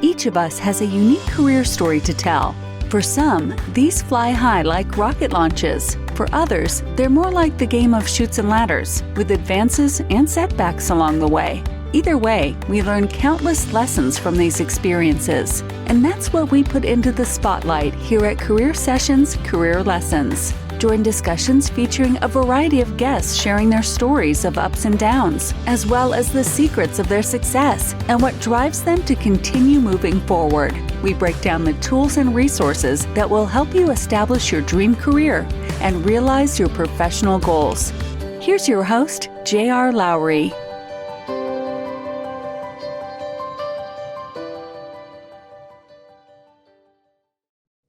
Each of us has a unique career story to tell. For some, these fly high like rocket launches. For others, they're more like the game of chutes and ladders, with advances and setbacks along the way. Either way, we learn countless lessons from these experiences. And that's what we put into the spotlight here at Career Sessions Career Lessons. Join discussions featuring a variety of guests sharing their stories of ups and downs, as well as the secrets of their success and what drives them to continue moving forward. We break down the tools and resources that will help you establish your dream career and realize your professional goals. Here's your host, J.R. Lowry.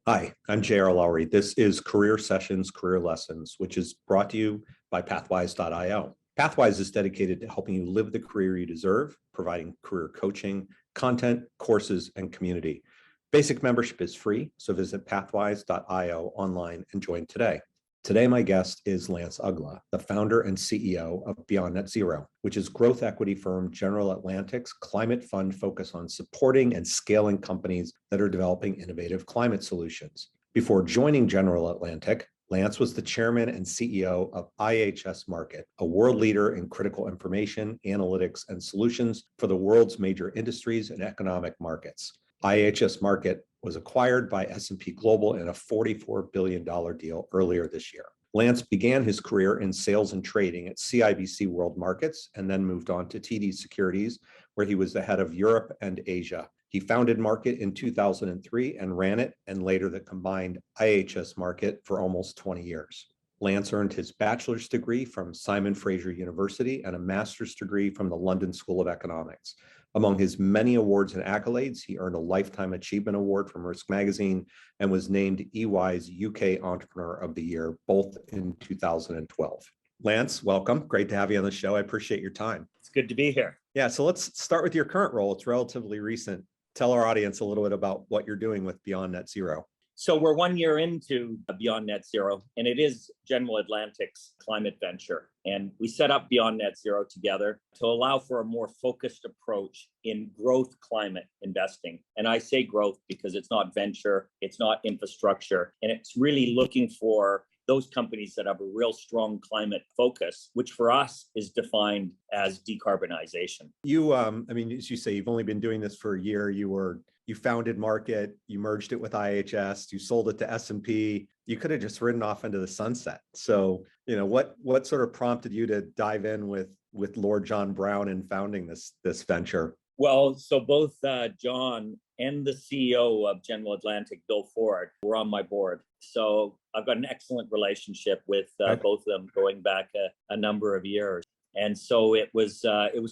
Hi, I'm J.R. Lowry. This is Career Sessions, Career Lessons, which is brought to you by Pathwise.io. Pathwise is dedicated to helping you live the career you deserve, providing career coaching, content, courses, and community. Basic membership is free, so visit Pathwise.io online and join today. Today, my guest is Lance Uggla, the founder and CEO of BeyondNetZero, which is growth equity firm General Atlantic's climate fund focused on supporting and scaling companies that are developing innovative climate solutions. Before joining General Atlantic, Lance was the chairman and CEO of IHS Markit, a world leader in critical information, analytics, and solutions for the world's major industries and economic markets. IHS Markit was acquired by S&P Global in a $44 billion deal earlier this year. Lance began his career in sales and trading at CIBC World Markets and then moved on to TD Securities, where he was the head of Europe and Asia. He founded Markit in 2003 and ran it, and later the combined IHS Markit for almost 20 years. Lance earned his bachelor's degree from Simon Fraser University and a master's degree from the London School of Economics. Among his many awards and accolades, he earned a Lifetime Achievement Award from Risk Magazine and was named EY's UK Entrepreneur of the Year, both in 2012. Lance, welcome. Great to have you on the show. I appreciate your time. It's good to be here. Yeah, so let's start with your current role. It's relatively recent. Tell our audience a little bit about what you're doing with BeyondNetZero. So we're 1 year into BeyondNetZero, and it is General Atlantic's climate venture. And we set up BeyondNetZero together to allow for a more focused approach in growth climate investing. And I say growth because it's not venture, it's not infrastructure, and it's really looking for those companies that have a real strong climate focus, which for us is defined as decarbonization. You, as you say, you've only been doing this for a year. You founded Markit, you merged it with IHS, you sold it to S&P. You could have just ridden off into the sunset. So, what sort of prompted you to dive in with Lord John Brown in founding this venture? Well, so both John and the CEO of General Atlantic, Bill Ford, were on my board. So I've got an excellent relationship with both of them going back a number of years. And so it was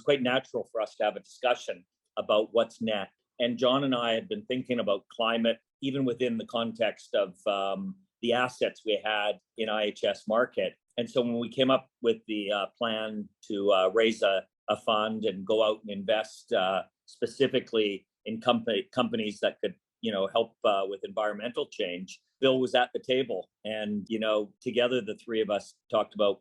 quite natural for us to have a discussion about what's next. And John and I had been thinking about climate, even within the context of the assets we had in IHS Markit. And so when we came up with the plan to raise a fund and go out and invest specifically in companies that could, help with environmental change, Bill was at the table. And, together the three of us talked about,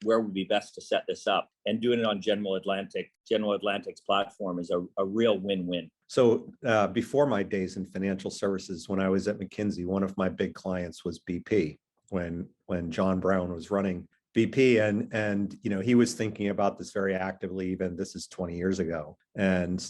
where would be best to set this up, and doing it on General Atlantic. General Atlantic's platform is a real win-win. So before my days in financial services, when I was at McKinsey, one of my big clients was BP when John Brown was running BP, and he was thinking about this very actively. Even this is 20 years ago. And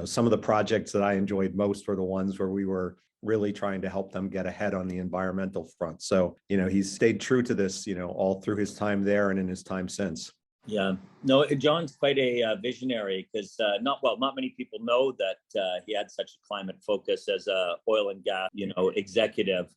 some of the projects that I enjoyed most were the ones where we were really trying to help them get ahead on the environmental front. So he's stayed true to this all through his time there and in his time since. Yeah, no, John's quite a visionary, because not many people know that he had such a climate focus as a oil and gas executive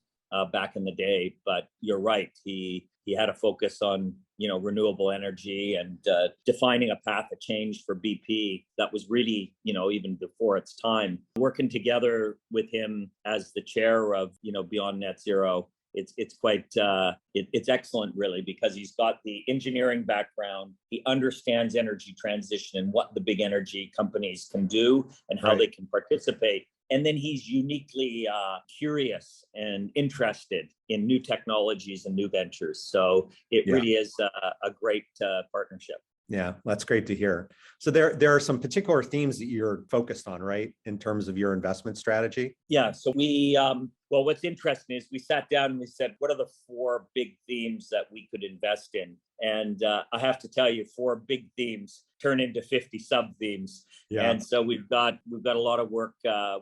back in the day. But you're right, he had a focus on renewable energy and defining a path of change for BP that was really even before its time. Working together with him as the chair of BeyondNetZero, it's quite it's excellent, really, because he's got the engineering background. He understands energy transition and what the big energy companies can do and how they can participate. And then he's uniquely curious and interested in new technologies and new ventures. So it really is a great partnership. Yeah, that's great to hear. So there are some particular themes that you're focused on, right, in terms of your investment strategy? Yeah. So well, what's interesting is we sat down and we said, what are the four big themes that we could invest in? And I have to tell you, four big themes turn into 50 sub themes. Yeah. And so we've got a lot of work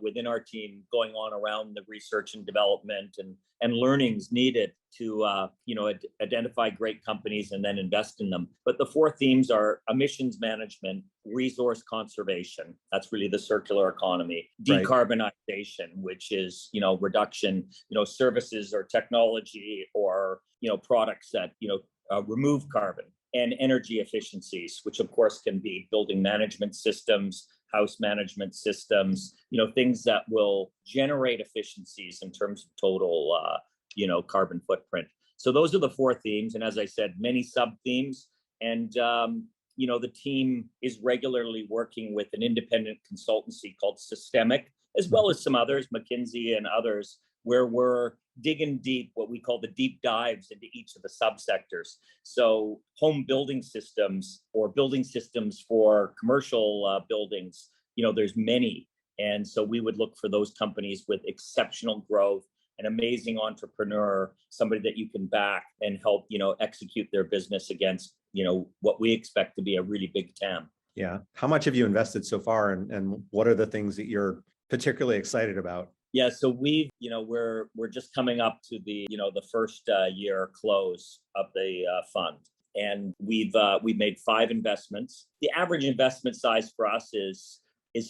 within our team going on around the research and development and learnings needed to identify great companies and then invest in them. But the four themes are emissions management, resource conservation, that's really the circular economy, decarbonization, which is reduction, services or technology or products that remove carbon, and energy efficiencies, which of course can be building management systems, house management systems, things that will generate efficiencies in terms of total carbon footprint. So those are the four themes, and as I said, many sub themes. And the team is regularly working with an independent consultancy called Systemic, as well as some others, McKinsey and others, where we're digging deep, what we call the deep dives into each of the subsectors. So home building systems or building systems for commercial buildings, there's many. And so we would look for those companies with exceptional growth, an amazing entrepreneur, somebody that you can back and help, execute their business against, what we expect to be a really big TAM. Yeah. How much have you invested so far, and what are the things that you're particularly excited about? Yeah, so we're just coming up to the first year close of the fund, and we've made 5 investments. The average investment size for us is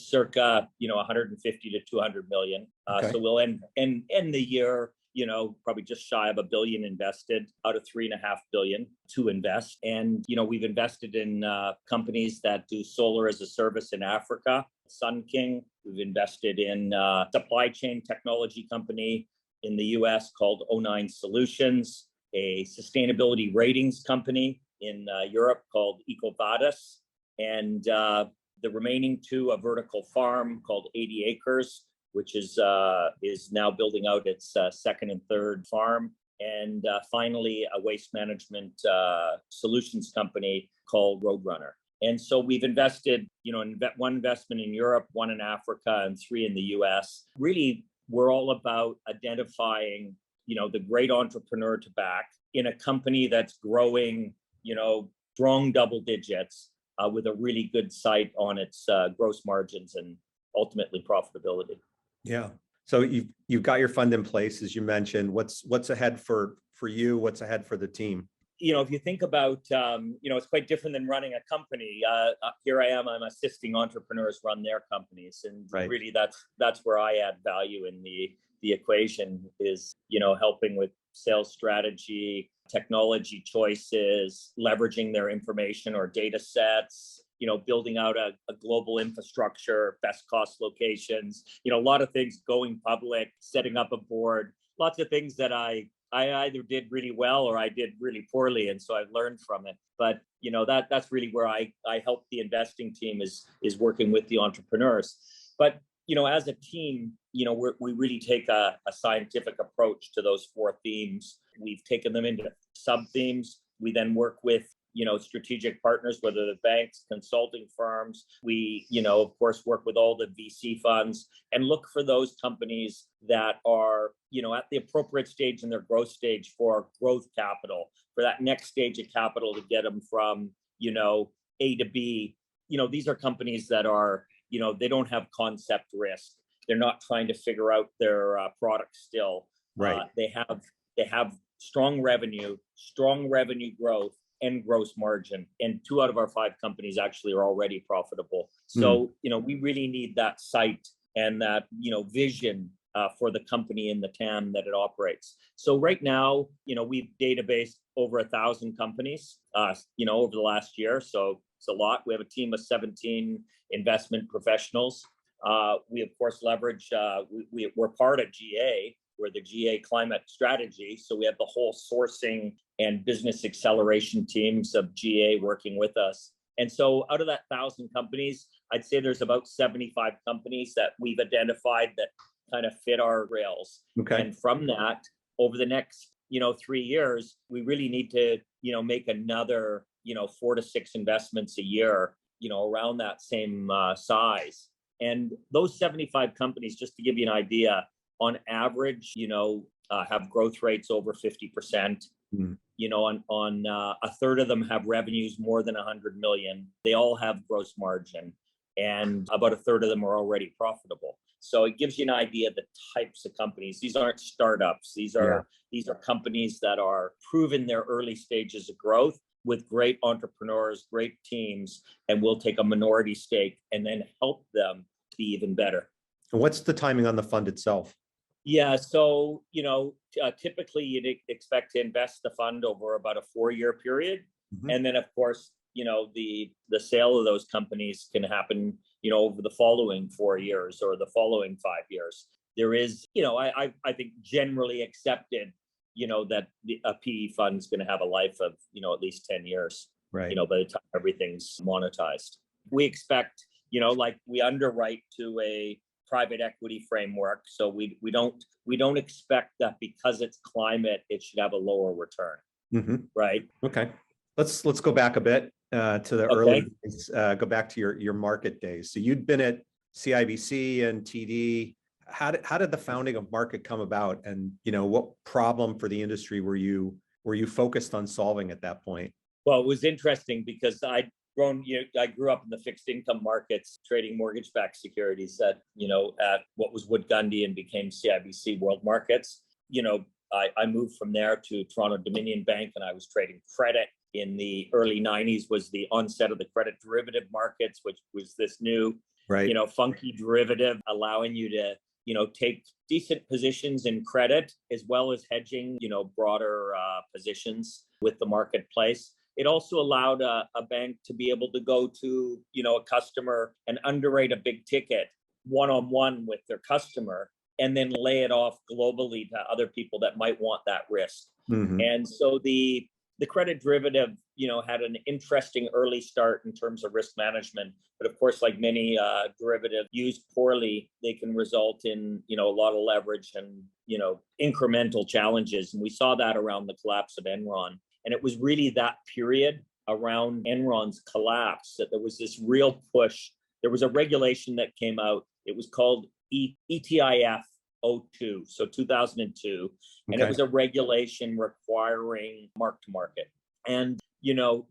circa 150 to 200 million. Okay. So we'll end the year probably just shy of $1 billion invested out of $3.5 billion to invest. And we've invested in companies that do solar as a service in Africa. Sun King. We've invested in a supply chain technology company in the US called O9 Solutions, a sustainability ratings company in Europe called EcoVadis, and the remaining 2, a vertical farm called 80 Acres, which is now building out its second and third farm, and finally a waste management solutions company called Roadrunner. And so we've invested, one investment in Europe, 1 in Africa, and 3 in the US. Really, we're all about identifying, the great entrepreneur to back in a company that's growing, strong double digits with a really good sight on its gross margins and ultimately profitability. Yeah. So you've got your fund in place, as you mentioned. What's ahead for you? What's ahead for the team? If you think about, it's quite different than running a company. Here I am, I'm assisting entrepreneurs run their companies. And really that's where I add value in the equation is, helping with sales strategy, technology choices, leveraging their information or data sets, building out a global infrastructure, best cost locations, a lot of things, going public, setting up a board, lots of things that I either did really well or I did really poorly. And so I've learned from it. But, that's really where I help the investing team is working with the entrepreneurs. But, as a team, we really take a scientific approach to those 4 themes. We've taken them into sub-themes. We then work with, strategic partners, whether they're banks, consulting firms. We, of course, work with all the VC funds and look for those companies that are, at the appropriate stage in their growth stage for growth capital, for that next stage of capital to get them from, A to B. These are companies that are, they don't have concept risk. They're not trying to figure out their product still. Right. They have strong revenue growth, and gross margin. And 2 out of our 5 companies actually are already profitable. So, we really need that sight and that, vision for the company in the TAM that it operates. So right now, we've databased over 1,000 companies, over the last year. So it's a lot. We have a team of 17 investment professionals. We, of course, leverage, we're part of GA. We're the GA climate strategy. So we have the whole sourcing and business acceleration teams of GA working with us. And so out of that 1,000 companies, I'd say there's about 75 companies that we've identified that kind of fit our rails. Okay. And from that, over the next, 3 years, we really need to, make another, 4 to 6 investments a year, around that same size. And those 75 companies, just to give you an idea, on average, have growth rates over 50%. On a third of them have revenues more than 100 million. They all have gross margin, and about a third of them are already profitable. So it gives you an idea of the types of companies. These aren't startups. These are companies that are proven their early stages of growth with great entrepreneurs, great teams, and we'll take a minority stake and then help them be even better. And what's the timing on the fund itself? Yeah, so typically you'd expect to invest the fund over about a 4-year period, and then of course the sale of those companies can happen over the following 4 years or the following 5 years. There is I think generally accepted that a PE fund is going to have a life of at least 10 years. Right. By the time everything's monetized, we expect like we underwrite to a private equity framework, so we don't expect that because it's climate it should have a lower return. Right. Okay, let's go back a bit to the early days, go back to your market days. So you'd been at CIBC and TD. How did the founding of Market come about, and what problem for the industry were you focused on solving at that point? Well, it was interesting because I grew up in the fixed income markets, trading mortgage-backed securities at what was Wood Gundy and became CIBC World Markets. I moved from there to Toronto Dominion Bank, and I was trading credit. In the early 90s was the onset of the credit derivative markets, which was this new, funky derivative allowing you to, take decent positions in credit as well as hedging, broader positions with the marketplace. It also allowed a bank to be able to go to, a customer and underwrite a big ticket one-on-one with their customer and then lay it off globally to other people that might want that risk. And so the credit derivative, had an interesting early start in terms of risk management. But of course, like many derivatives used poorly, they can result in, a lot of leverage and, incremental challenges. And we saw that around the collapse of Enron. And it was really that period around Enron's collapse that there was this real push. There was a regulation that came out. It was called ETIF 02, so 2002. And it was a regulation requiring mark-to-market. And,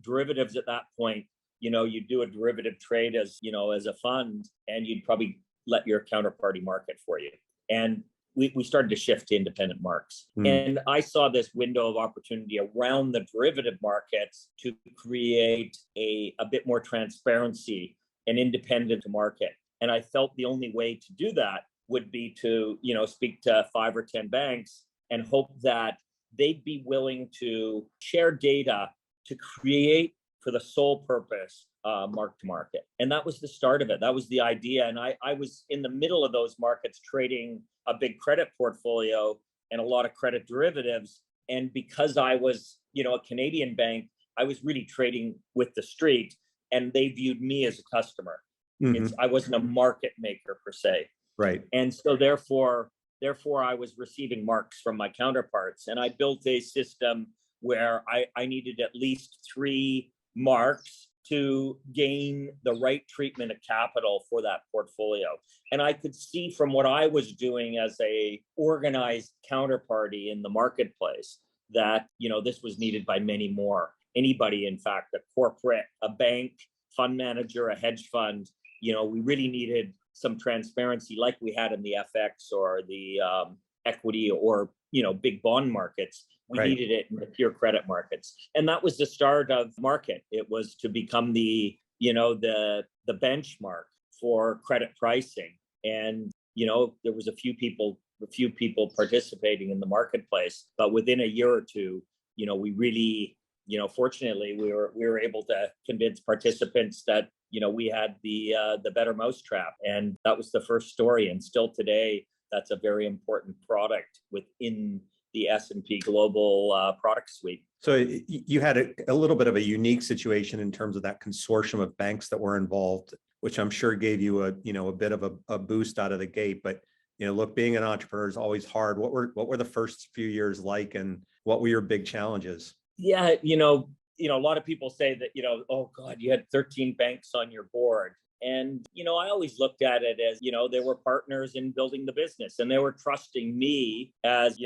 derivatives at that point, you do a derivative trade as a fund, and you'd probably let your counterparty market for you. And we started to shift to independent marks. And I saw this window of opportunity around the derivative markets to create a bit more transparency and independent market. And I felt the only way to do that would be to, speak to 5 or 10 banks and hope that they'd be willing to share data to create for the sole purpose mark to market. And that was the start of it. That was the idea. And I was in the middle of those markets trading a big credit portfolio and a lot of credit derivatives. And because I was, a Canadian bank, I was really trading with the street, and they viewed me as a customer. I wasn't a market maker per se. Right. And so therefore I was receiving marks from my counterparts. And I built a system where I needed at least 3 marks to gain the right treatment of capital for that portfolio. And I could see from what I was doing as a organized counterparty in the marketplace that, this was needed by many more. Anybody, in fact, a corporate, a bank, fund manager, a hedge fund, we really needed some transparency like we had in the FX or the equity or, big bond markets. We needed it in the pure credit markets. And that was the start of Market. It was to become the benchmark for credit pricing. And, there was a few people participating in the marketplace, but within a year or two, we really, fortunately, we were able to convince participants that, we had the better mousetrap. And that was the first story. And still today, that's a very important product within the S&P Global product suite. So you had a little bit of a unique situation in terms of that consortium of banks that were involved, which I'm sure gave you a bit of a boost out of the gate. But look, being an entrepreneur is always hard. What were the first few years like, and what were your big challenges? Yeah, a lot of people say that, oh God, you had 13 banks on your board. And, I always looked at it as, they were partners in building the business, and they were trusting me as,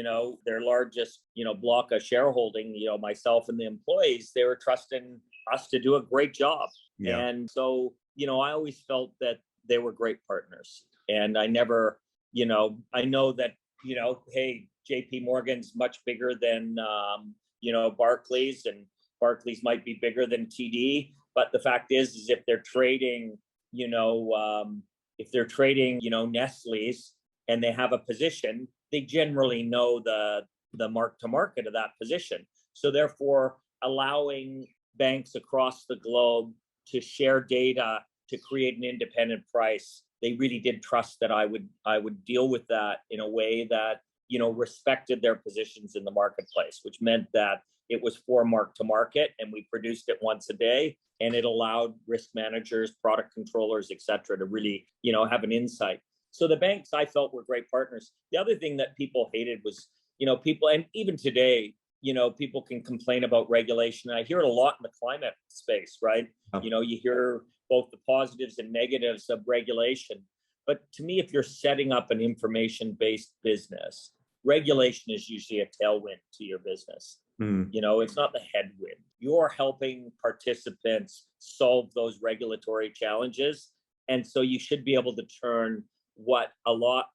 their largest, block of shareholding, myself and the employees. They were trusting us to do a great job. Yeah. And so, I always felt that they were great partners. And I never, I know that, hey, JP Morgan's much bigger than, Barclays, and Barclays might be bigger than TD. But the fact is if they're trading, Nestle's and they have a position, they generally know the mark to market of that position. So therefore, allowing banks across the globe to share data to create an independent price, they really did trust that I would deal with that in a way that, respected their positions in the marketplace, which meant that it was for mark to market, and we produced it once a day, and it allowed risk managers, product controllers, et cetera, to really, have an insight. So the banks, I felt, were great partners. The other thing that people hated was, people, and even today, people can complain about regulation. I hear it a lot in the climate space, right? Oh. You hear both the positives and negatives of regulation. But to me, if you're setting up an information-based business, regulation is usually a tailwind to your business. It's not the headwind. You're helping participants solve those regulatory challenges. And so you should be able to turn what a lot,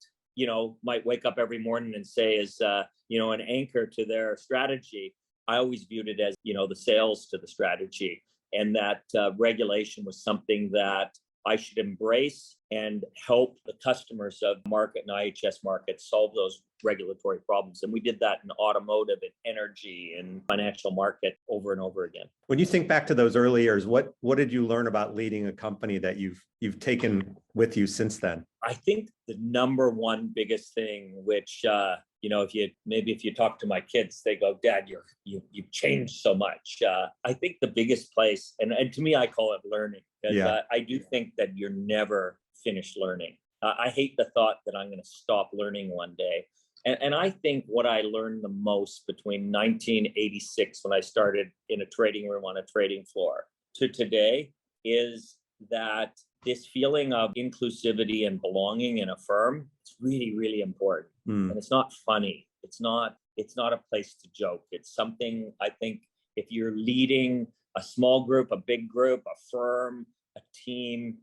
might wake up every morning and say is, an anchor to their strategy. I always viewed it as, the sales to the strategy, and that regulation was something that I should embrace and help the customers of market and IHS Markit solve those regulatory problems. And we did that in automotive and energy and financial market over and over again. When you think back to those early years, what did you learn about leading a company that you've taken with you since then? I think the number one biggest thing, which if you talk to my kids, they go, "Dad, you've changed so much." I think the biggest place, and to me, I call it learning, because I do think that you're never finished learning. I hate the thought that I'm going to stop learning one day. And I think what I learned the most between 1986, when I started in a trading room on a trading floor, to today, is that this feeling of inclusivity and belonging in a firm is really, really important. And it's not funny. It's not a place to joke. It's something, I think, if you're leading a small group, a big group, a firm, a team,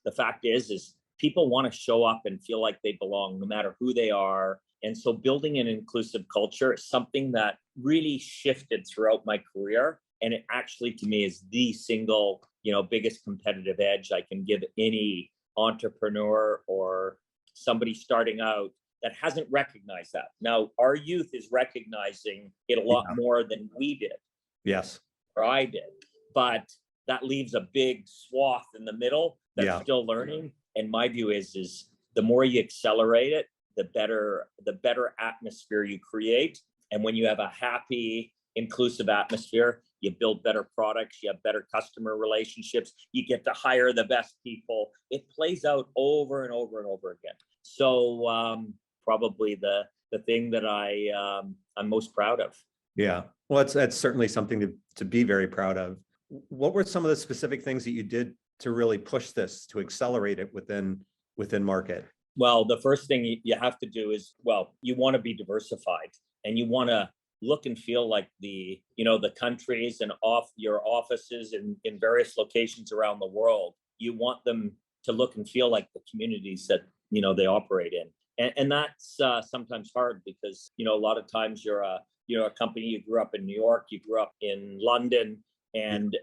the fact is people want to show up and feel like they belong no matter who they are. And so building an inclusive culture is something that really shifted throughout my career. And it actually, to me, is the single, biggest competitive edge I can give any entrepreneur or somebody starting out that hasn't recognized that. Now, our youth is recognizing it a lot more than we did. Yes. Or I did. But that leaves a big swath in the middle that's still learning. And my view is the more you accelerate it, the better atmosphere you create. And when you have a happy, inclusive atmosphere, you build better products, you have better customer relationships, you get to hire the best people. It plays out over and over and over again. So probably the thing that I'm most proud of. Yeah. Well, that's certainly something to be very proud of. What were some of the specific things that you did to really push this, to accelerate it within market? Well, the first thing you have to do is, you want to be diversified, and you want to look and feel like the countries and your offices in various locations around the world. You want them to look and feel like the communities that, they operate in. And that's sometimes hard because, a lot of times you're a company, you grew up in New York, you grew up in London, and,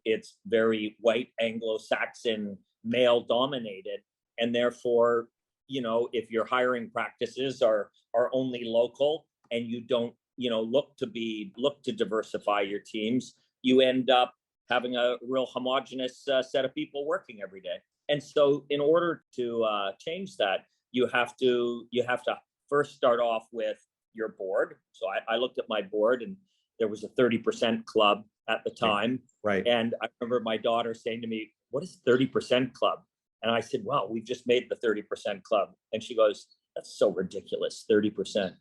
it's very white, Anglo-Saxon, male dominated. And therefore, if your hiring practices are only local and you don't, look to diversify your teams, you end up having a real homogenous set of people working every day. And so in order to change that, you have to first start off with your board. So I looked at my board, and there was a 30% club at the time. Right. And I remember my daughter saying to me, "What is 30% club?" And I said, "Wow, we've just made the 30% club." And she goes, "That's so ridiculous, 30%.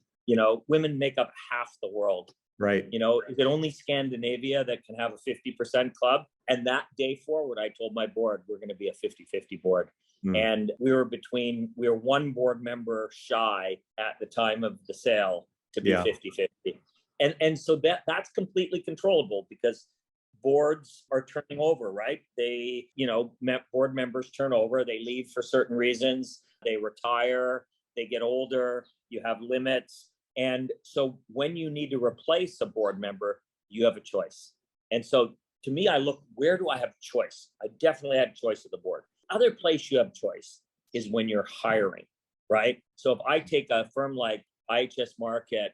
Women make up half the world. Right. Is it only Scandinavia that can have a 50% club? And that day forward, I told my board, we're going to be a 50-50 board. And we were one board member shy at the time of the sale to be 50-50. And so that's completely controllable because boards are turning over, right? They, board members turn over, they leave for certain reasons, they retire, they get older, you have limits. And so when you need to replace a board member, you have a choice. And so to me, I look, where do I have choice? I definitely had choice of the board. Other place you have choice is when you're hiring, right? So if I take a firm like IHS Markit,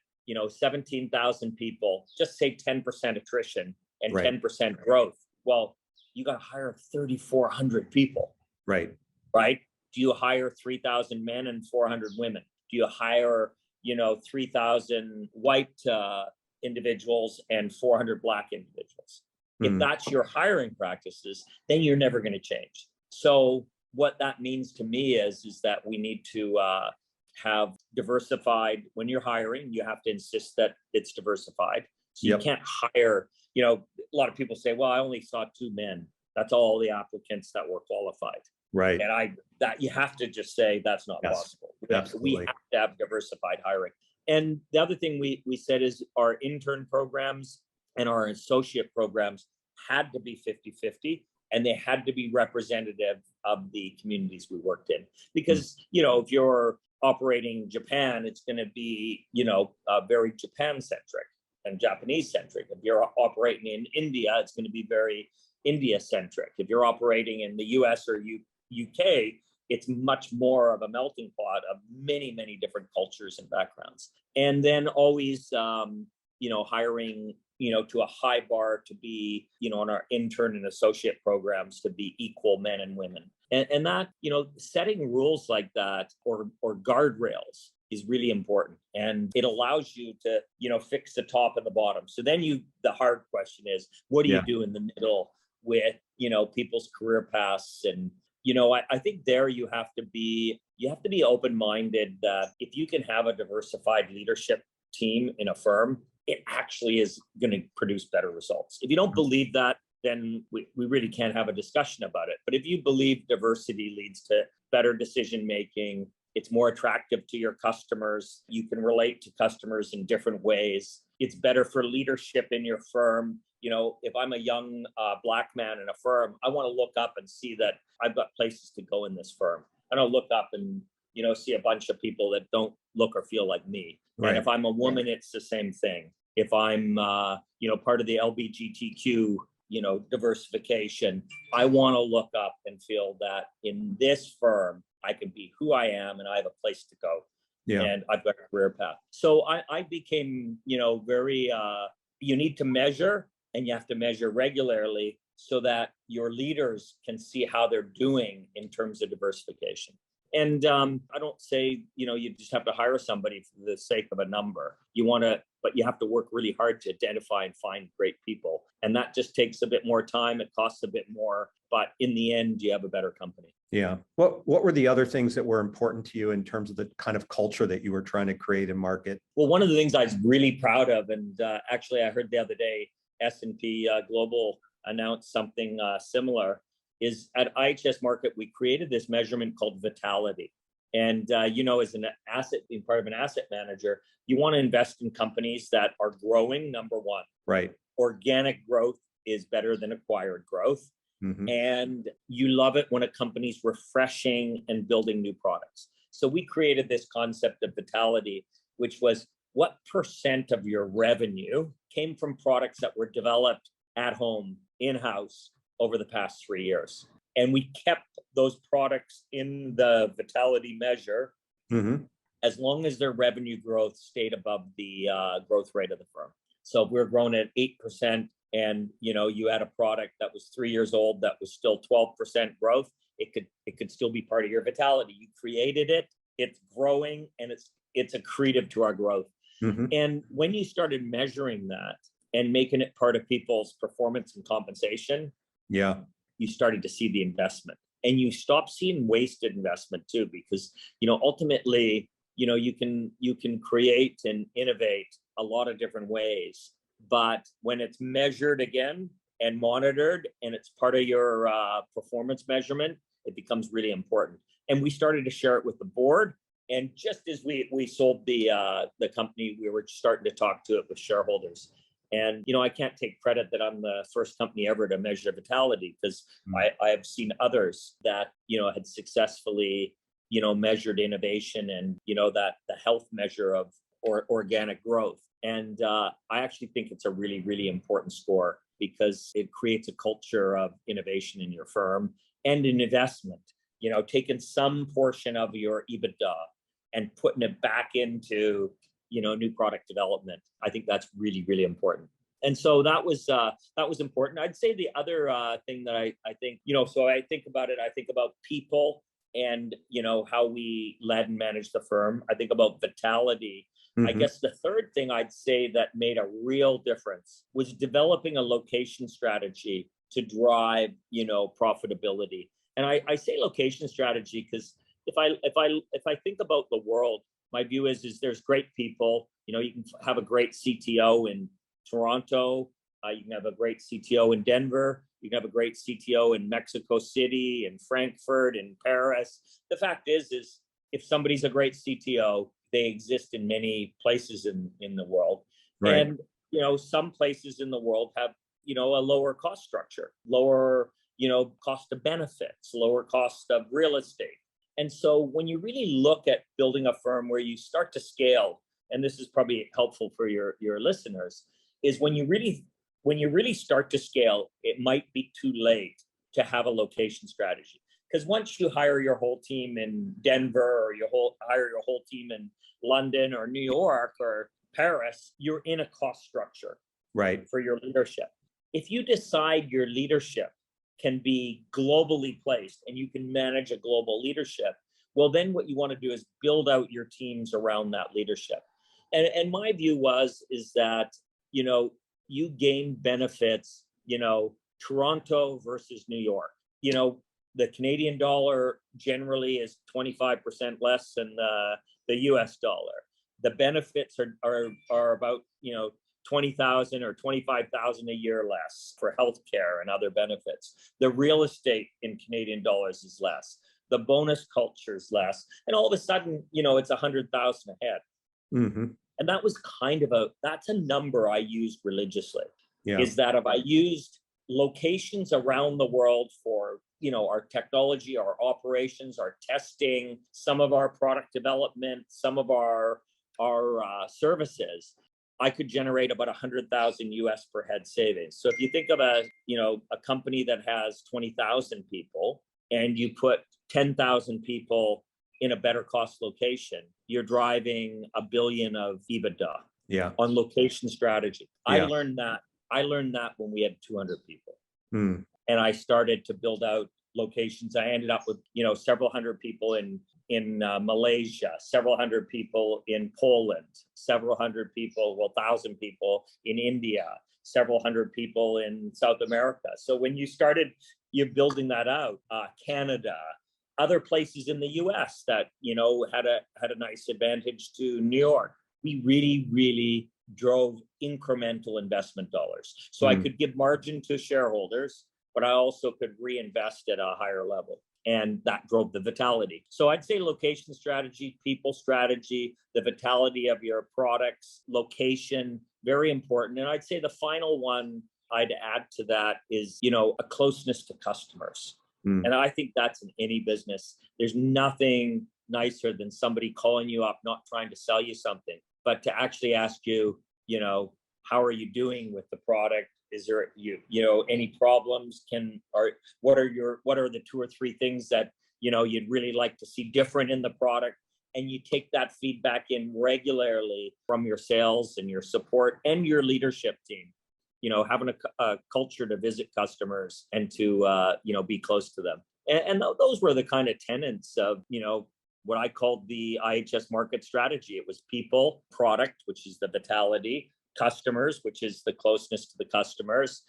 17,000 people, just say 10% attrition and 10% growth. Well, you got to hire 3,400 people. Right. Right. Do you hire 3,000 men and 400 women? Do you hire, 3,000 white individuals and 400 Black individuals? If that's your hiring practices, then you're never going to change. So what that means to me is that we need to have diversified. When you're hiring, you have to insist that it's diversified. So you can't hire, a lot of people say, well, I only saw 2 men. That's all the applicants that were qualified. Right. And you have to just say that's not possible. Absolutely. We have to have diversified hiring. And the other thing we said is our intern programs and our associate programs had to be 50-50, and they had to be representative of the communities we worked in. Because, if you're operating Japan, it's going to be, very Japan-centric and Japanese-centric. If you're operating in India, it's going to be very India-centric. If you're operating in the US or UK, it's much more of a melting pot of many, many different cultures and backgrounds. And then always, hiring, to a high bar to be, in our intern and associate programs to be equal men and women. And that, setting rules like that or guardrails is really important. And it allows you to, fix the top and the bottom. So then the hard question is, what do you do in the middle with, people's career paths? And, I think there you have to be open-minded that if you can have a diversified leadership team in a firm, it actually is going to produce better results. If you don't believe that, then we really can't have a discussion about it. But if you believe diversity leads to better decision-making, it's more attractive to your customers, you can relate to customers in different ways, it's better for leadership in your firm. If I'm a young Black man in a firm, I want to look up and see that I've got places to go in this firm. I don't look up and, see a bunch of people that don't look or feel like me. Right. And if I'm a woman, it's the same thing. If I'm, part of the LGBTQ, diversification, I want to look up and feel that in this firm, I can be who I am and I have a place to go. Yeah. And I've got a career path. So I became, very, you need to measure, and you have to measure regularly so that your leaders can see how they're doing in terms of diversification. And I don't say, you just have to hire somebody for the sake of a number. But you have to work really hard to identify and find great people. And that just takes a bit more time. It costs a bit more, but in the end, you have a better company. Yeah. What were the other things that were important to you in terms of the kind of culture that you were trying to create and market? Well, one of the things I was really proud of, and actually I heard the other day, S&P Global announced something similar, is at IHS Markit, we created this measurement called vitality. And, as being part of an asset manager, you want to invest in companies that are growing, number one. Right. Organic growth is better than acquired growth. Mm-hmm. And you love it when a company's refreshing and building new products. So we created this concept of vitality, which was what % of your revenue came from products that were developed at home, in-house, over the past 3 years. And we kept those products in the vitality measure as long as their revenue growth stayed above the growth rate of the firm. So if we're growing at 8% and you had a product that was 3 years old that was still 12% growth, it could still be part of your vitality. You created it, it's growing, and it's accretive to our growth. Mm-hmm. And when you started measuring that and making it part of people's performance and compensation, you started to see the investment, and you stop seeing wasted investment too, because ultimately you can create and innovate a lot of different ways. But when it's measured again and monitored and it's part of your performance measurement, it becomes really important. And we started to share it with the board. And just as we sold the company, we were starting to talk to it with shareholders. And, I can't take credit that I'm the first company ever to measure vitality, because I have seen others that, had successfully, measured innovation and, that the health measure of organic growth. And I actually think it's a really, really important score, because it creates a culture of innovation in your firm and an investment, taking some portion of your EBITDA and putting it back into, new product development. I think that's really, really important. And so that was important. I'd say the other thing that I think, so I think about it, I think about people and, how we led and managed the firm. I think about vitality. I guess the third thing I'd say that made a real difference was developing a location strategy to drive, profitability. And I say location strategy because if I think about the world, my view is there's great people. You can have a great CTO in Toronto. You can have a great CTO in Denver. You can have a great CTO in Mexico City, in Frankfurt, in Paris. The fact is if somebody's a great CTO, they exist in many places in the world. Right. And, some places in the world have, a lower cost structure, lower, cost of benefits, lower cost of real estate. And so when you really look at building a firm where you start to scale, and this is probably helpful for your listeners, is when you really start to scale, it might be too late to have a location strategy. Because once you hire your whole team in Denver, or hire your whole team in London or New York or Paris, you're in a cost structure, right, for your leadership. If you decide your leadership can be globally placed and you can manage a global leadership, well, then what you want to do is build out your teams around that leadership. And my view is that, you gain benefits, Toronto versus New York. The Canadian dollar generally is 25% less than the US dollar. The benefits are about, 20,000 or 25,000 a year less for healthcare and other benefits. The real estate in Canadian dollars is less. The bonus culture is less. And all of a sudden, it's 100,000 ahead. And that was that's a number I used religiously. Yeah. Is that if I used locations around the world for, our technology, our operations, our testing, some of our product development, some of our services, I could generate about 100,000 US per head savings. So if you think of a company that has 20,000 people and you put 10,000 people in a better cost location, you're driving $1 billion of EBITDA on location strategy. Yeah. I learned that when we had 200 people. And I started to build out locations. I ended up with, several hundred people in Malaysia, several hundred people in Poland, several hundred people, 1,000 people in India, several hundred people in South America. So when you're building that out, Canada, other places in the US that, had a nice advantage to New York, we really, really drove incremental investment dollars. So I could give margin to shareholders, but I also could reinvest at a higher level. And that drove the vitality. So I'd say location strategy, people strategy, the vitality of your products, location, very important. And I'd say the final one I'd add to that is, a closeness to customers. And I think that's in any business. There's nothing nicer than somebody calling you up, not trying to sell you something, but to actually ask you, how are you doing with the product? Is there any problems? What are the 2 or 3 things that you'd really like to see different in the product? And you take that feedback in regularly from your sales and your support and your leadership team. Having a culture to visit customers and to be close to them. And those were the kind of tenets of what I called the IHS market strategy. It was people, product, which is the vitality, customers, which is the closeness to the customers,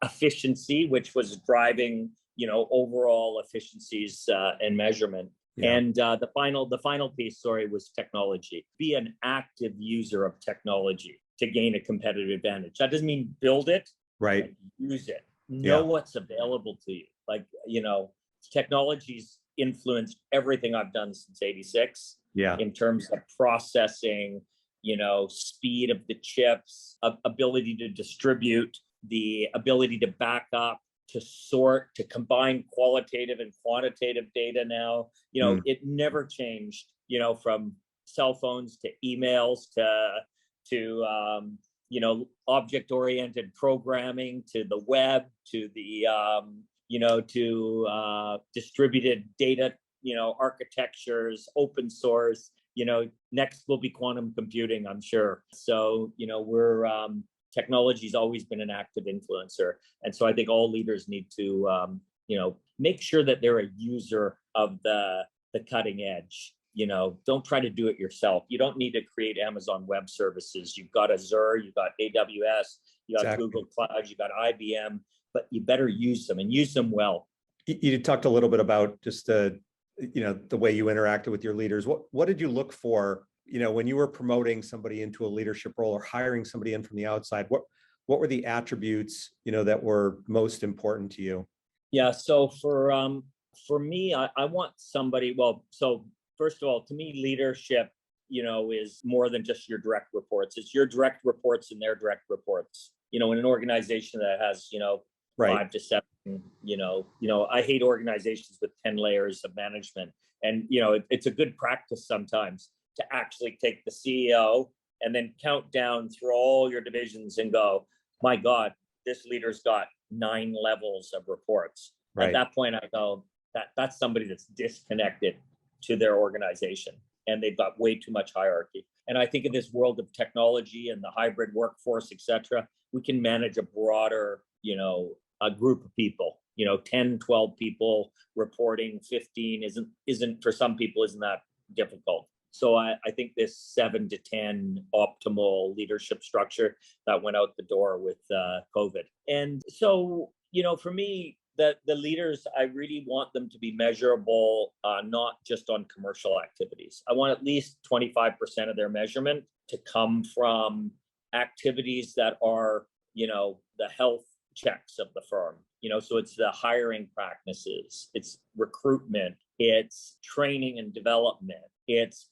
efficiency, which was driving, overall efficiencies and measurement. Yeah. And the final piece, was technology. Be an active user of technology. to gain a competitive advantage. That doesn't mean build it, right? Use it. Know what's available to you. Like, technology's influenced everything I've done since '86. Yeah. In terms of processing, speed of the chips, ability to distribute, the ability to back up, to sort, to combine qualitative and quantitative data now. It never changed, from cell phones to emails to object-oriented programming, to the web, to the distributed data, architectures, open source. Next will be quantum computing, I'm sure. So, technology's always been an active influencer. And so I think all leaders need to, make sure that they're a user of the cutting edge. Don't try to do it yourself. You don't need to create Amazon Web Services. You've got Azure, you've got AWS, you got Google Cloud, you got IBM, but you better use them and use them well. You talked a little bit about just the way you interacted with your leaders. What did you look for, when you were promoting somebody into a leadership role or hiring somebody in from the outside? What were the attributes, that were most important to you? Yeah. So for me, I want somebody, so first of all, to me, leadership, is more than just your direct reports. It's your direct reports and their direct reports. In an organization that has, 5 to 7, I hate organizations with 10 layers of management. And, it's a good practice sometimes to actually take the CEO and then count down through all your divisions and go, my God, this leader's got 9 levels of reports. Right. At that point, I go, that's somebody that's disconnected to their organization, and they've got way too much hierarchy. And I think in this world of technology and the hybrid workforce, et cetera, we can manage a broader, a group of people, 10, 12 people reporting, 15 isn't for some people isn't that difficult. So I think this 7 to 10 optimal leadership structure that went out the door with COVID. And so, for me, the leaders, I really want them to be measurable, not just on commercial activities. I want at least 25% of their measurement to come from activities that are, the health checks of the firm. So it's the hiring practices, it's recruitment, it's training and development, it's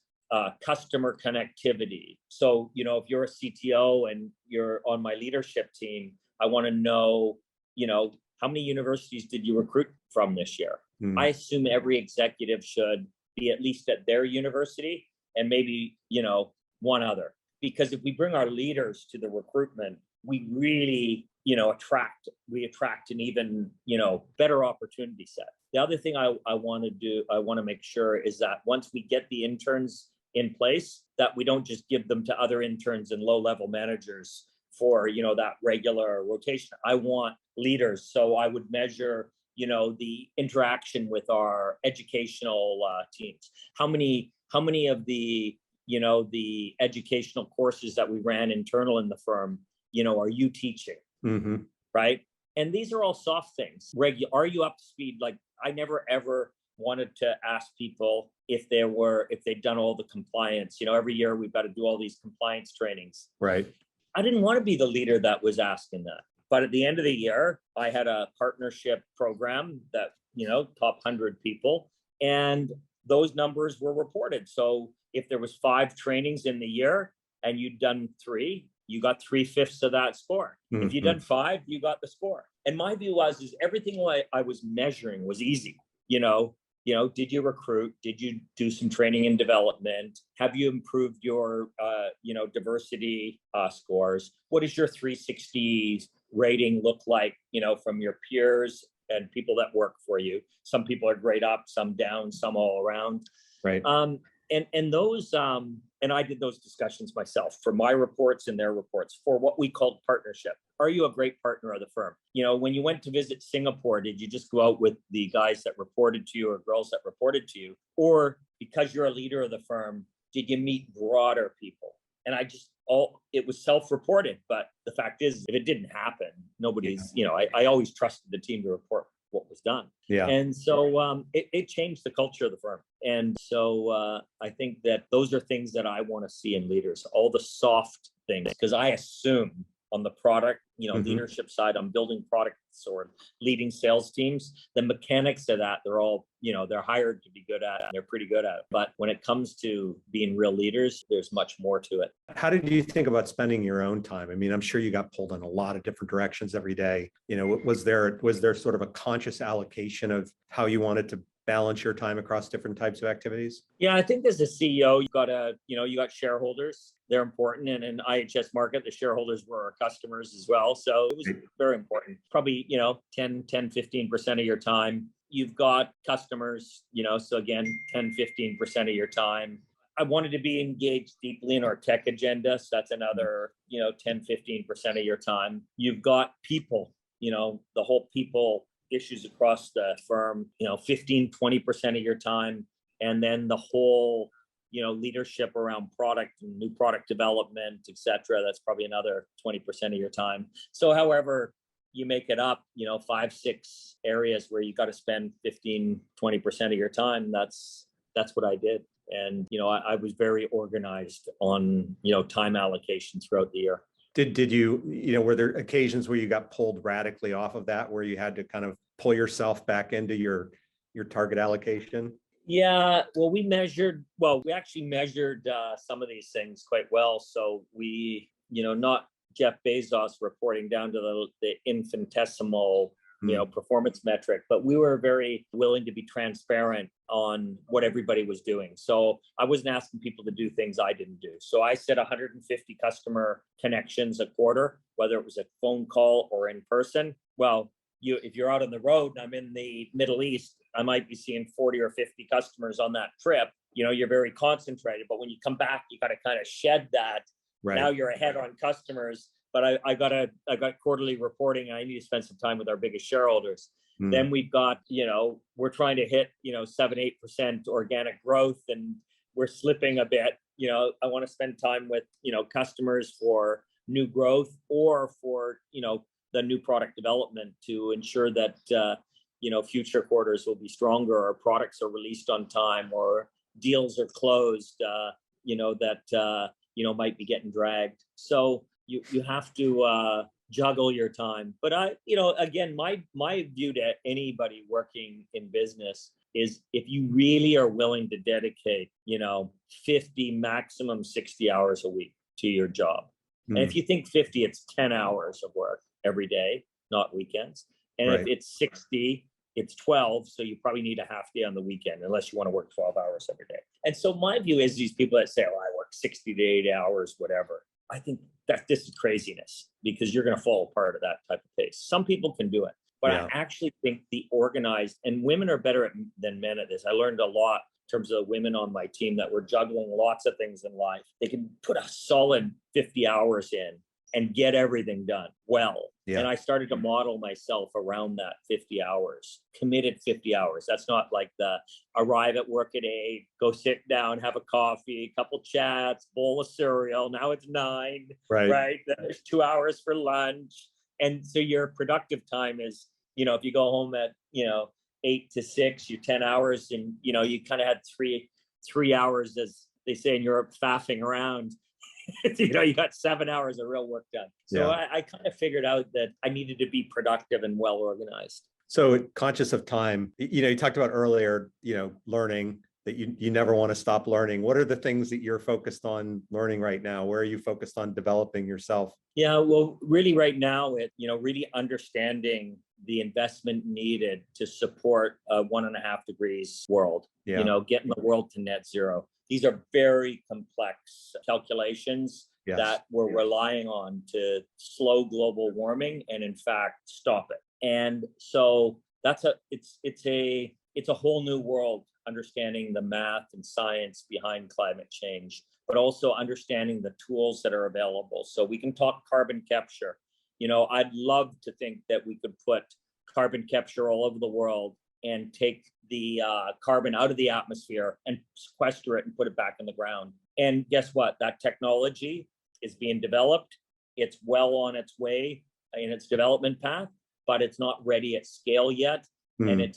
customer connectivity. So, if you're a CTO and you're on my leadership team, I want to know, how many universities did you recruit from this year? I assume every executive should be at least at their university and maybe, one other. Because if we bring our leaders to the recruitment, we really, attract an even, better opportunity set. The other thing I want to make sure is that once we get the interns in place, that we don't just give them to other interns and low-level managers for, that regular rotation. I want leaders. So I would measure, the interaction with our educational teams. How many of the, the educational courses that we ran internal in the firm, are you teaching? Mm-hmm. Right? And these are all soft things. Are you up to speed? Like, I never ever wanted to ask people if they'd done all the compliance. Every year we've got to do all these compliance trainings. Right. I didn't want to be the leader that was asking that. But at the end of the year, I had a partnership program that, top 100 people, and those numbers were reported. So if there was 5 trainings in the year and you'd done 3, you got 3/5 of that score. Mm-hmm. If you done 5, you got the score. And my view is everything I was measuring was easy. Did you recruit? Did you do some training and development? Have you improved your, diversity scores? What does your 360 rating look like, from your peers and people that work for you? Some people are grade up, some down, some all around. Right. And those, and I did those discussions myself for my reports and their reports for what we called partnership. Are you a great partner of the firm? When you went to visit Singapore, did you just go out with the guys that reported to you or girls that reported to you? Or because you're a leader of the firm, did you meet broader people? And it was self-reported, but the fact is, if it didn't happen, nobody's, I always trusted the team to report what was done. Yeah. And so it changed the culture of the firm. And so I think that those are things that I want to see in leaders, all the soft things because I assume on the product, leadership side, I'm building products or leading sales teams. The mechanics of that, they're all, they're hired to be good at it and they're pretty good at it. But when it comes to being real leaders, there's much more to it. How did you think about spending your own time? I mean, I'm sure you got pulled in a lot of different directions every day. Was there sort of a conscious allocation of how you wanted to balance your time across different types of activities? Yeah, I think as a CEO, you got shareholders. They're important. And in IHS Market, the shareholders were our customers as well. So it was very important. Probably, 10-15% of your time. You've got customers, so again, 10-15% of your time. I wanted to be engaged deeply in our tech agenda. So that's another, 10-15% of your time. You've got people, the whole people issues across the firm, 15-20% of your time. And then the whole, leadership around product and new product development, et cetera. That's probably another 20% of your time. So however you make it up, 5-6 areas where you got to spend 15-20% of your time, that's what I did. And, I was very organized on, time allocation throughout the year. Did you, were there occasions where you got pulled radically off of that, where you had to kind of pull yourself back into your target allocation? Yeah, well, we actually measured some of these things quite well. So we, not Jeff Bezos reporting down to the infinitesimal, performance metric, but we were very willing to be transparent on what everybody was doing. So I wasn't asking people to do things I didn't do. So I said 150 customer connections a quarter, whether it was a phone call or in person. Well, if you're out on the road and I'm in the Middle East, I might be seeing 40 or 50 customers on that trip. You're very concentrated, but when you come back, you got to kind of shed that. Right. Now you're ahead on customers, but I got quarterly reporting. And I need to spend some time with our biggest shareholders. Then we've got, we're trying to hit, 7-8% organic growth, and we're slipping a bit. I want to spend time with, customers for new growth or for, the new product development to ensure that, future quarters will be stronger, or products are released on time, or deals are closed, that, might be getting dragged. So you have to juggle your time. But again, my view to anybody working in business is if you really are willing to dedicate, 50, maximum 60 hours a week to your job. And if you think 50, it's 10 hours of work every day, not weekends. And if it's 60, it's 12. So you probably need a half day on the weekend, unless you want to work 12 hours every day. And so my view is these people that say, oh, I work 60 to 80 hours, whatever. I think that this is craziness, because you're going to fall apart at that type of pace. Some people can do it, but I actually think the organized, and women are better than men at this. I learned a lot in terms of women on my team that were juggling lots of things in life. They can put a solid 50 hours in and get everything done well. Yeah. And I started to model myself around that 50 hours, committed 50 hours. That's not like the arrive at work at 8, go sit down, have a coffee, couple chats, bowl of cereal. Now it's 9, right? Then there's 2 hours for lunch. And so your productive time is, if you go home at, 8 to 6, you're 10 hours, and, you kind of had three hours, as they say in Europe, faffing around. You got 7 hours of real work done. So I kind of figured out that I needed to be productive and well organized. So conscious of time, you talked about earlier, learning, that you never want to stop learning. What are the things that you're focused on learning right now? Where are you focused on developing yourself? Yeah, well, really right now, really understanding the investment needed to support a 1.5 degrees world, getting the world to net zero. These are very complex calculations that we're relying on to slow global warming and, in fact, stop it. And so it's a whole new world, understanding the math and science behind climate change, but also understanding the tools that are available. So we can talk carbon capture. I'd love to think that we could put carbon capture all over the world and take the carbon out of the atmosphere and sequester it and put it back in the ground. And guess what? That technology is being developed. It's well on its way in its development path, but it's not ready at scale yet. And it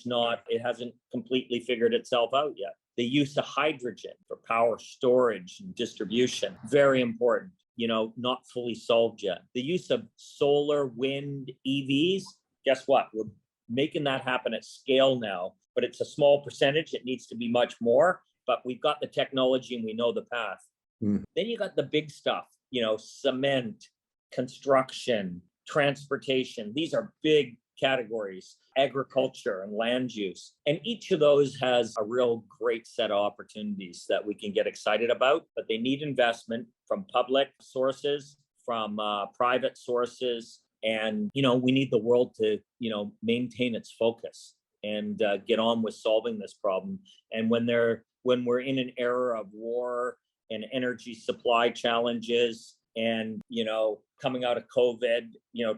hasn't completely figured itself out yet. The use of hydrogen for power storage and distribution, very important. not fully solved yet. The use of solar, wind, EVs, guess what? We're making that happen at scale now, but it's a small percentage. It needs to be much more, but we've got the technology and we know the path. Then you got the big stuff, cement, construction, transportation. These are big categories, agriculture and land use. And each of those has a real great set of opportunities that we can get excited about, but they need investment from public sources, from private sources. And, we need the world to, maintain its focus and get on with solving this problem. And when we're in an era of war and energy supply challenges and, coming out of COVID,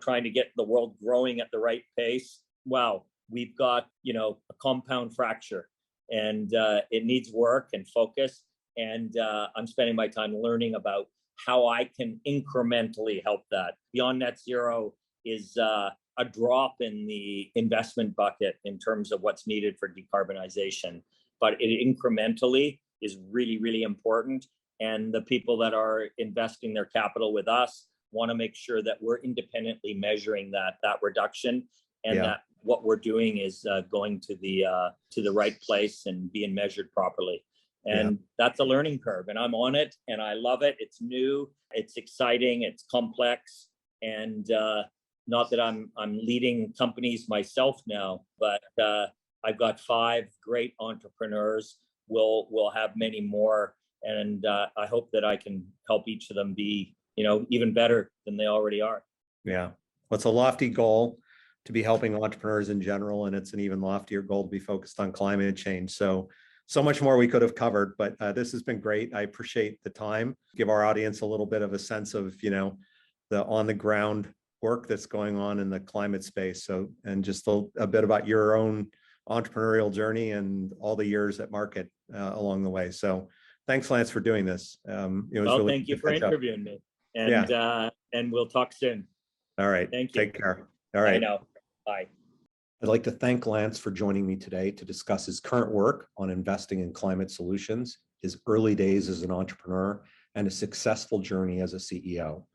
trying to get the world growing at the right pace, wow, we've got, a compound fracture and it needs work and focus. And I'm spending my time learning about how I can incrementally help that. BeyondNetZero is a drop in the investment bucket in terms of what's needed for decarbonization, but it incrementally is really, really important. And the people that are investing their capital with us want to make sure that we're independently measuring that reduction and that what we're doing is going to the right place and being measured properly. And that's a learning curve, and I'm on it and I love it. It's new, it's exciting, it's complex, and not that I'm leading companies myself now, but I've got 5 great entrepreneurs. We'll have many more, and I hope that I can help each of them be, even better than they already are. Yeah, well, it's a lofty goal to be helping entrepreneurs in general, and it's an even loftier goal to be focused on climate change. So much more we could have covered, but this has been great. I appreciate the time. Give our audience a little bit of a sense of, the on the ground work that's going on in the climate space. So, and just a bit about your own entrepreneurial journey and all the years at Market along the way. So thanks, Lance, for doing this. Really thank you for interviewing me. And we'll talk soon. All right. Thank you. Take care. All right. I know. Bye. I'd like to thank Lance for joining me today to discuss his current work on investing in climate solutions, his early days as an entrepreneur, and a successful journey as a CEO.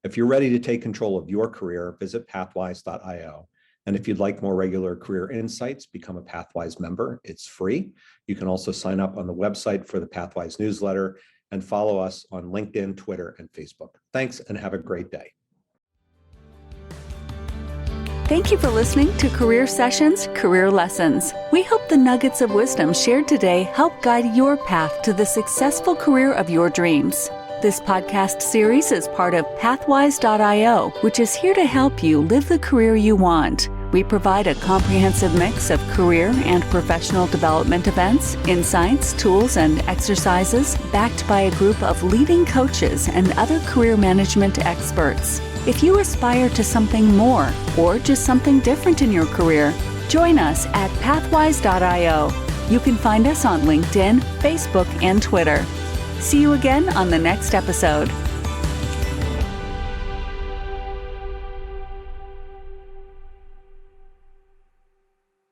If you're ready to take control of your career, visit pathwise.io. And if you'd like more regular career insights, become a Pathwise member. It's free. You can also sign up on the website for the Pathwise newsletter and follow us on LinkedIn, Twitter, and Facebook. Thanks, and have a great day. Thank you for listening to Career Sessions, Career Lessons. We hope the nuggets of wisdom shared today help guide your path to the successful career of your dreams. This podcast series is part of Pathwise.io, which is here to help you live the career you want. We provide a comprehensive mix of career and professional development events, insights, tools, and exercises backed by a group of leading coaches and other career management experts. If you aspire to something more or just something different in your career, join us at Pathwise.io. You can find us on LinkedIn, Facebook, and Twitter. See you again on the next episode.